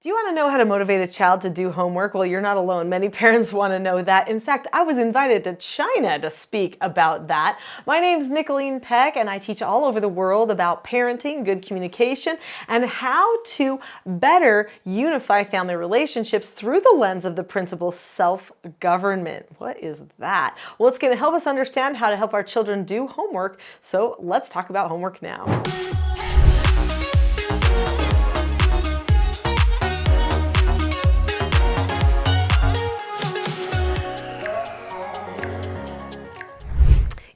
Do you want to know how to motivate a child to do homework? Well, you're not alone. Many parents want to know that. In fact, I was invited to China to speak about that. My name's Nicholeen Peck, and I teach all over the world about parenting, good communication, and how to better unify family relationships through the lens of the principle self-government. What is that? Well, it's going to help us understand how to help our children do homework. So let's talk about homework now.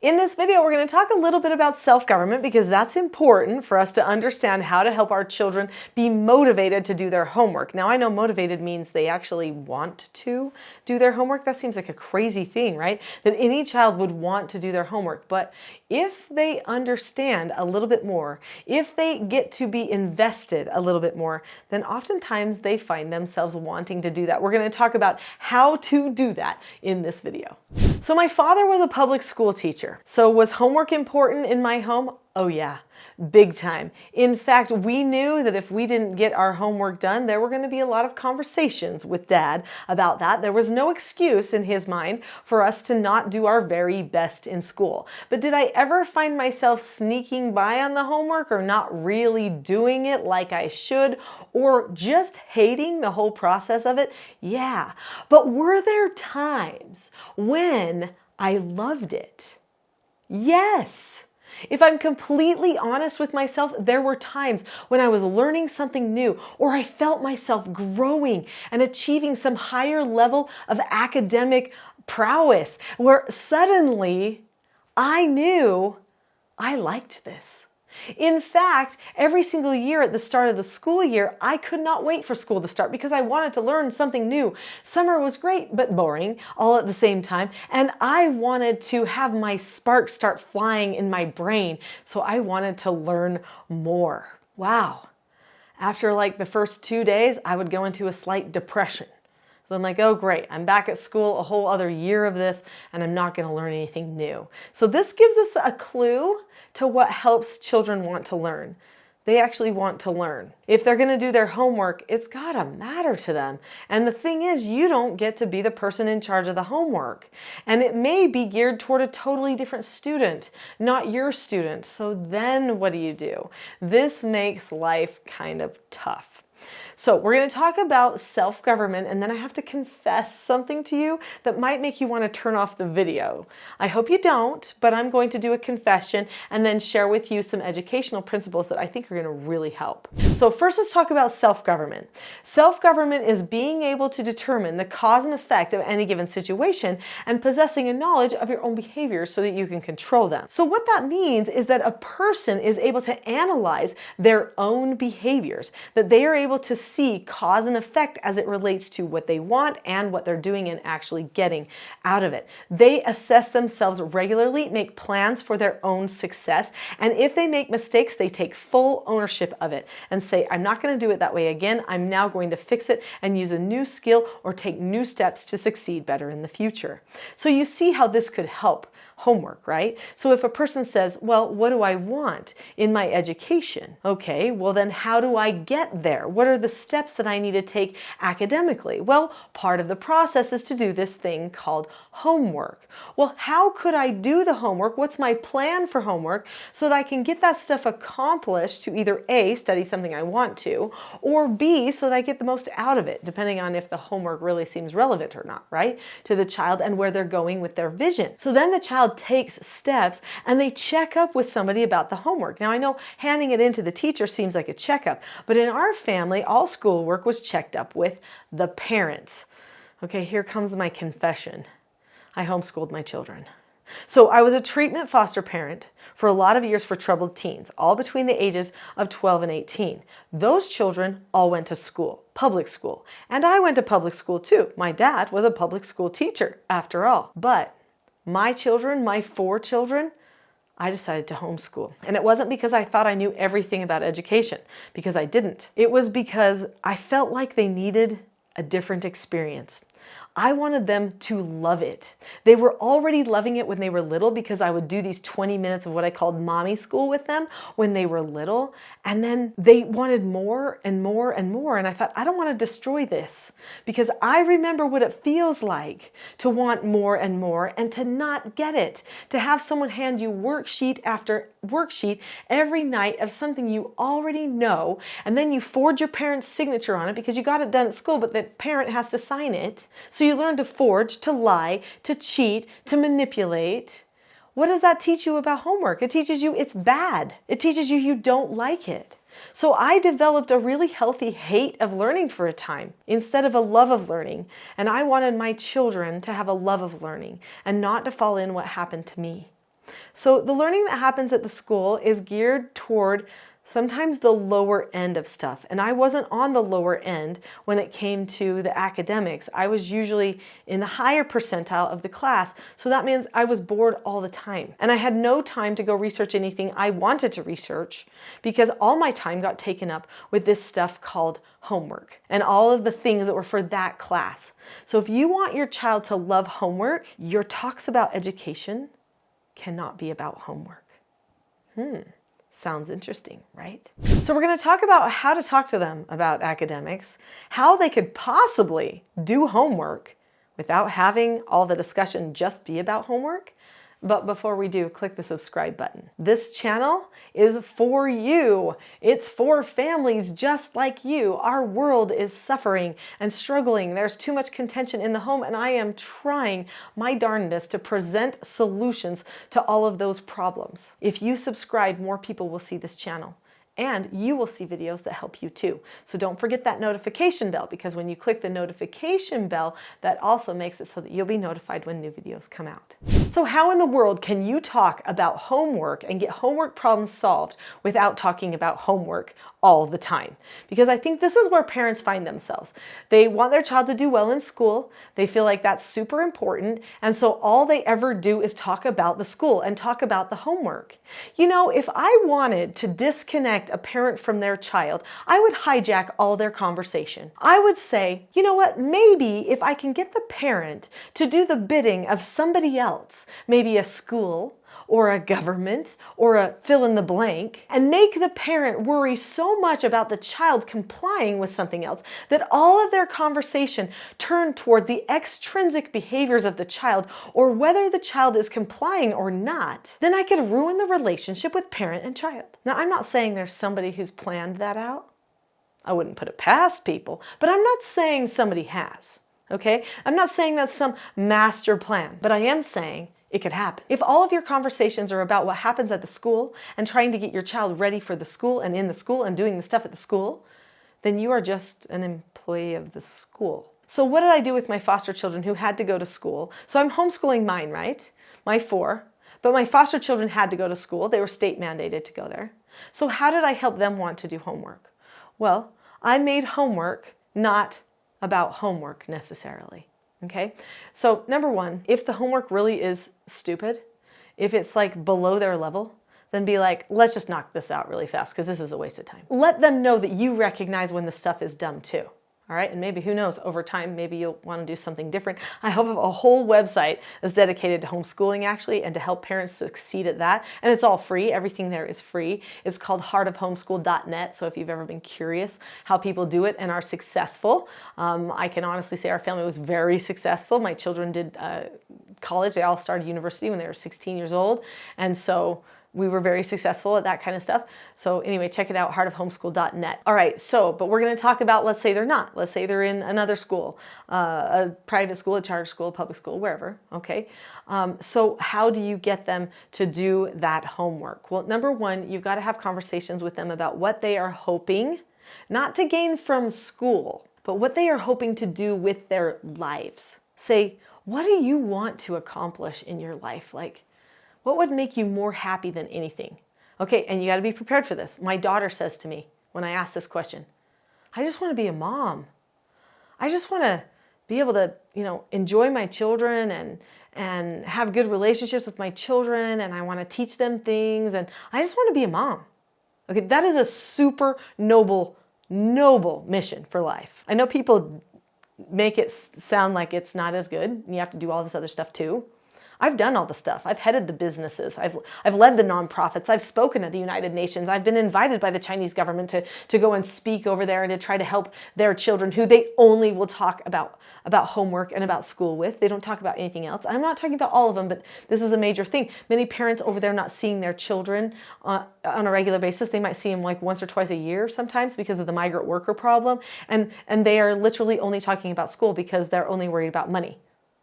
In this video, we're going to talk a little bit about self-government because that's important for us to understand how to help our children be motivated to do their homework. Now, I know motivated means they actually want to do their homework. That seems like a crazy thing, right? That any child would want to do their homework. But if they understand a little bit more, if they get to be invested a little bit more, then oftentimes they find themselves wanting to do that. We're going to talk about how to do that in this video. So my father was a public school teacher. So was homework important in my home? Oh yeah, big time. In fact, we knew that if we didn't get our homework done, there were going to be a lot of conversations with Dad about that. There was no excuse in his mind for us to not do our very best in school. But did I ever find myself sneaking by on the homework or not really doing it like I should or just hating the whole process of it? Yeah. But were there times when I loved it? Yes. If I'm completely honest with myself, there were times when I was learning something new or I felt myself growing and achieving some higher level of academic prowess where suddenly I knew I liked this. In fact, every single year at the start of the school year, I could not wait for school to start because I wanted to learn something new. Summer was great, but boring all at the same time. And I wanted to have my sparks start flying in my brain. So I wanted to learn more. Wow. After like the first 2 days, I would go into a slight depression. So I'm like, oh great, I'm back at school, a whole other year of this, and I'm not going to learn anything new. So this gives us a clue to what helps children want to learn. They actually want to learn. If they're going to do their homework, it's got to matter to them. And the thing is, you don't get to be the person in charge of the homework. And it may be geared toward a totally different student, not your student. So then what do? This makes life kind of tough. So we're going to talk about self-government, and then I have to confess something to you that might make you want to turn off the video. I hope you don't, but I'm going to do a confession and then share with you some educational principles that I think are going to really help. So first, let's talk about self-government. Self-government is being able to determine the cause and effect of any given situation and possessing a knowledge of your own behaviors so that you can control them. So what that means is that a person is able to analyze their own behaviors, that they are able to see cause and effect as it relates to what they want and what they're doing and actually getting out of it. They assess themselves regularly, make plans for their own success, and if they make mistakes, they take full ownership of it and say, I'm not going to do it that way again. I'm now going to fix it and use a new skill or take new steps to succeed better in the future. So you see how this could help homework, right? So if a person says, well, what do I want in my education? Okay, well then how do I get there? What are the steps that I need to take academically? Well, part of the process is to do this thing called homework. Well, how could I do the homework? What's my plan for homework so that I can get that stuff accomplished to either A, study something I want to, or B, so that I get the most out of it, depending on if the homework really seems relevant or not, right? To the child and where they're going with their vision. So then the child takes steps and they check up with somebody about the homework. Now I know handing it in to the teacher seems like a checkup, but in our family, all schoolwork was checked up with the parents. Okay, here comes my confession. I homeschooled my children. So I was a treatment foster parent for a lot of years for troubled teens, all between the ages of 12 and 18. Those children all went to school, public school, and I went to public school too. My dad was a public school teacher after all. But my children, my 4 children, I decided to homeschool. And it wasn't because I thought I knew everything about education, because I didn't. It was because I felt like they needed a different experience. I wanted them to love it. They were already loving it when they were little because I would do these 20 minutes of what I called mommy school with them when they were little. And then they wanted more and more and more. And I thought, I don't want to destroy this because I remember what it feels like to want more and more and to not get it. To have someone hand you worksheet after worksheet every night of something you already know, and then you forge your parent's signature on it because you got it done at school, but the parent has to sign it. So you learn to forge, to lie, to cheat, to manipulate. What does that teach you about homework? It teaches you it's bad. It teaches you you don't like it. So I developed a really healthy hate of learning for a time instead of a love of learning. And I wanted my children to have a love of learning and not to fall in what happened to me. So the learning that happens at the school is geared toward sometimes the lower end of stuff. And I wasn't on the lower end when it came to the academics. I was usually in the higher percentile of the class. So that means I was bored all the time. And I had no time to go research anything I wanted to research because all my time got taken up with this stuff called homework and all of the things that were for that class. So if you want your child to love homework, your talks about education cannot be about homework. Sounds interesting, right? So we're going to talk about how to talk to them about academics, how they could possibly do homework without having all the discussion just be about homework. But before we do, click the subscribe button. This channel is for you. It's for families just like you. Our world is suffering and struggling. There's too much contention in the home, and I am trying my darndest to present solutions to all of those problems. If you subscribe, more people will see this channel. And you will see videos that help you too. So don't forget that notification bell, because when you click the notification bell, that also makes it so that you'll be notified when new videos come out. So how in the world can you talk about homework and get homework problems solved without talking about homework all the time? Because I think this is where parents find themselves. They want their child to do well in school. They feel like that's super important. And so all they ever do is talk about the school and talk about the homework. You know, if I wanted to disconnect a parent from their child, I would hijack all their conversation. I would say, you know what, maybe if I can get the parent to do the bidding of somebody else, maybe a school or a government or a fill in the blank, and make the parent worry so much about the child complying with something else that all of their conversation turn toward the extrinsic behaviors of the child or whether the child is complying or not, then I could ruin the relationship with parent and child. Now, I'm not saying there's somebody who's planned that out. I wouldn't put it past people, but I'm not saying somebody has. Okay? I'm not saying that's some master plan, but I am saying it could happen. If all of your conversations are about what happens at the school and trying to get your child ready for the school and in the school and doing the stuff at the school, then you are just an employee of the school. So what did I do with my foster children who had to go to school? So I'm homeschooling mine, right? My 4. But my foster children had to go to school. They were state mandated to go there. So how did I help them want to do homework? Well, I made homework not about homework necessarily. Okay, so number 1, if the homework really is stupid, if it's like below their level, then be like, let's just knock this out really fast because this is a waste of time. Let them know that you recognize when the stuff is dumb too. All right, and maybe, who knows, over time, maybe you'll want to do something different. I have a whole website that's dedicated to homeschooling, actually, and to help parents succeed at that. And it's all free. Everything there is free. It's called heartofhomeschool.net. So if you've ever been curious how people do it and are successful, I can honestly say our family was very successful. My children did college. They all started university when they were 16 years old. And so we were very successful at that kind of stuff. So anyway, check it out, heartofhomeschool.net. All right, but we're going to talk about, let's say they're not. Let's say they're in another school, a private school, a charter school, a public school, wherever, okay? So how do you get them to do that homework? Well, number 1, you've got to have conversations with them about what they are hoping, not to gain from school, but what they are hoping to do with their lives. Say, what do you want to accomplish in your life? Like, what would make you more happy than anything? Okay, and you got to be prepared for this. My daughter says to me when I ask this question, I just want to be a mom. I just want to be able to, enjoy my children and have good relationships with my children, and I want to teach them things, and I just want to be a mom. Okay, that is a super noble mission for life. I know people make it sound like it's not as good. You have to do all this other stuff too. I've done all the stuff. I've headed the businesses. I've led the nonprofits. I've spoken at the United Nations. I've been invited by the Chinese government to go and speak over there and to try to help their children who they only will talk about homework and about school with. They don't talk about anything else. I'm not talking about all of them, but this is a major thing. Many parents over there not seeing their children on a regular basis. They might see them like once or twice a year sometimes because of the migrant worker problem. And they are literally only talking about school because they're only worried about money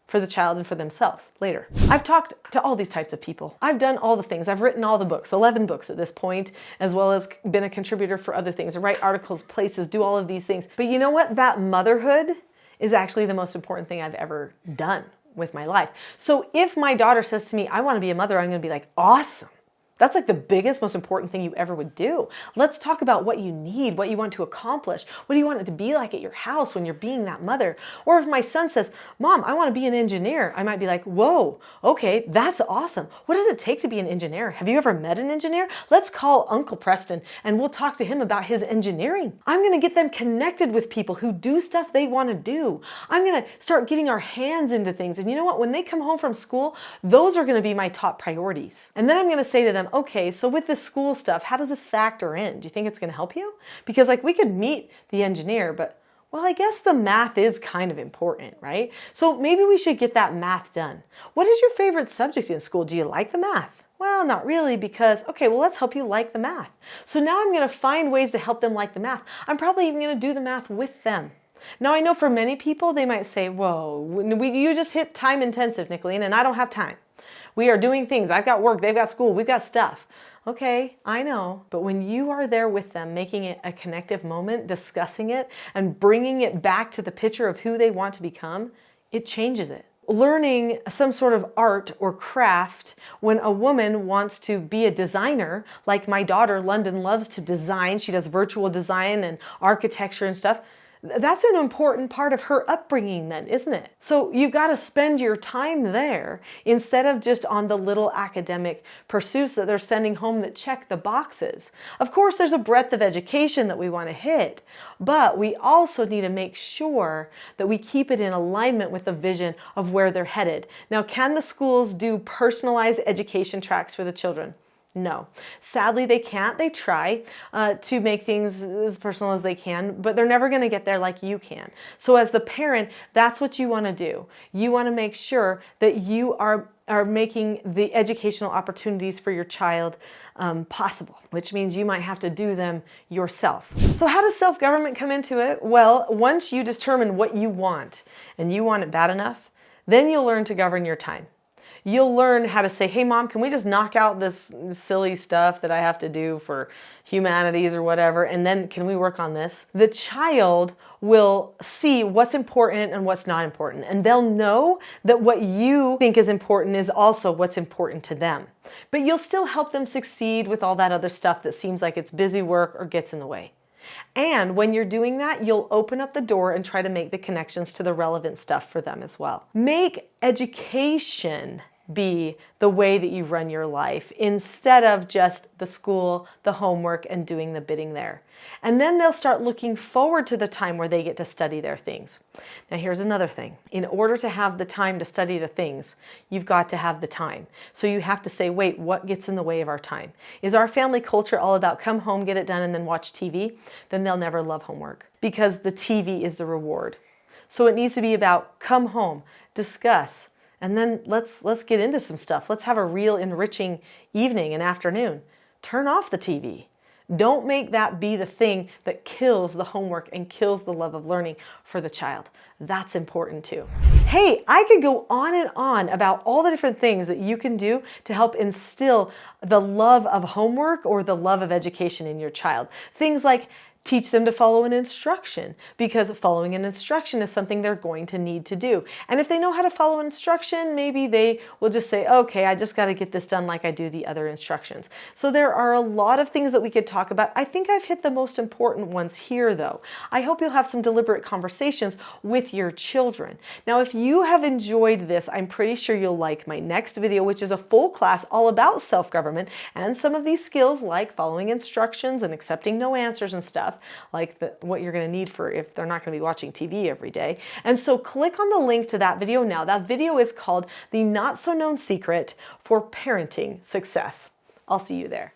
for the child and for themselves later. I've talked to all these types of people. I've done all the things. I've written all the books, 11 books at this point, as well as been a contributor for other things, write articles, places, do all of these things. But you know what? That motherhood is actually the most important thing I've ever done with my life. So if my daughter says to me, I want to be a mother, I'm going to be like, awesome. That's like the biggest, most important thing you ever would do. Let's talk about what you need, what you want to accomplish. What do you want it to be like at your house when you're being that mother? Or if my son says, Mom, I want to be an engineer, I might be like, whoa, okay, that's awesome. What does it take to be an engineer? Have you ever met an engineer? Let's call Uncle Preston and we'll talk to him about his engineering. I'm going to get them connected with people who do stuff they want to do. I'm going to start getting our hands into things. And you know what? When they come home from school, those are going to be my top priorities. And then I'm going to say to them, okay, so with this school stuff, how does this factor in? Do you think it's going to help you? Because like we could meet the engineer, but well, I guess the math is kind of important, right? So maybe we should get that math done. What is your favorite subject in school? Do you like the math? Well, not really because, okay, well, let's help you like the math. So now I'm going to find ways to help them like the math. I'm probably even going to do the math with them. Now, I know for many people, they might say, whoa, you just hit time intensive, Nicholeen, and I don't have time. We are doing things. I've got work. They've got school. We've got stuff. Okay, I know. But when you are there with them, making it a connective moment, discussing it, and bringing it back to the picture of who they want to become, it changes it. Learning some sort of art or craft when a woman wants to be a designer, like my daughter, London, loves to design. She does virtual design and architecture and stuff. That's an important part of her upbringing then, isn't it? So you've got to spend your time there instead of just on the little academic pursuits that they're sending home that check the boxes. Of course, there's a breadth of education that we want to hit, but we also need to make sure that we keep it in alignment with the vision of where they're headed. Now, can the schools do personalized education tracks for the children? No. Sadly, they can't. They try to make things as personal as they can, but they're never going to get there like you can. So as the parent, that's what you want to do. You want to make sure that you are making the educational opportunities for your child possible, which means you might have to do them yourself. So how does self-government come into it? Well, once you determine what you want and you want it bad enough, then you'll learn to govern your time. You'll learn how to say, hey, Mom, can we just knock out this silly stuff that I have to do for humanities or whatever, and then can we work on this? The child will see what's important and what's not important, and they'll know that what you think is important is also what's important to them. But you'll still help them succeed with all that other stuff that seems like it's busy work or gets in the way. And when you're doing that, you'll open up the door and try to make the connections to the relevant stuff for them as well. Make education be the way that you run your life instead of just the school, the homework, and doing the bidding there. And then they'll start looking forward to the time where they get to study their things. Now here's another thing. In order to have the time to study the things, you've got to have the time. So you have to say, wait, what gets in the way of our time? Is our family culture all about come home, get it done, and then watch TV? Then they'll never love homework because the TV is the reward. So it needs to be about come home, discuss, and then let's get into some stuff. Let's have a real enriching evening and afternoon. Turn off the TV. Don't make that be the thing that kills the homework and kills the love of learning for the child. That's important too. Hey, I could go on and on about all the different things that you can do to help instill the love of homework or the love of education in your child. Things like teach them to follow an instruction, because following an instruction is something they're going to need to do. And if they know how to follow an instruction, maybe they will just say, okay, I just got to get this done like I do the other instructions. So there are a lot of things that we could talk about. I think I've hit the most important ones here, though. I hope you'll have some deliberate conversations with your children. Now, if you have enjoyed this, I'm pretty sure you'll like my next video, which is a full class all about self-government and some of these skills like following instructions and accepting no answers and stuff. stuff, like what you're going to need for if they're not going to be watching TV every day. And so click on the link to that video now. That video is called The Not So Known Secret for Parenting Success. I'll see you there.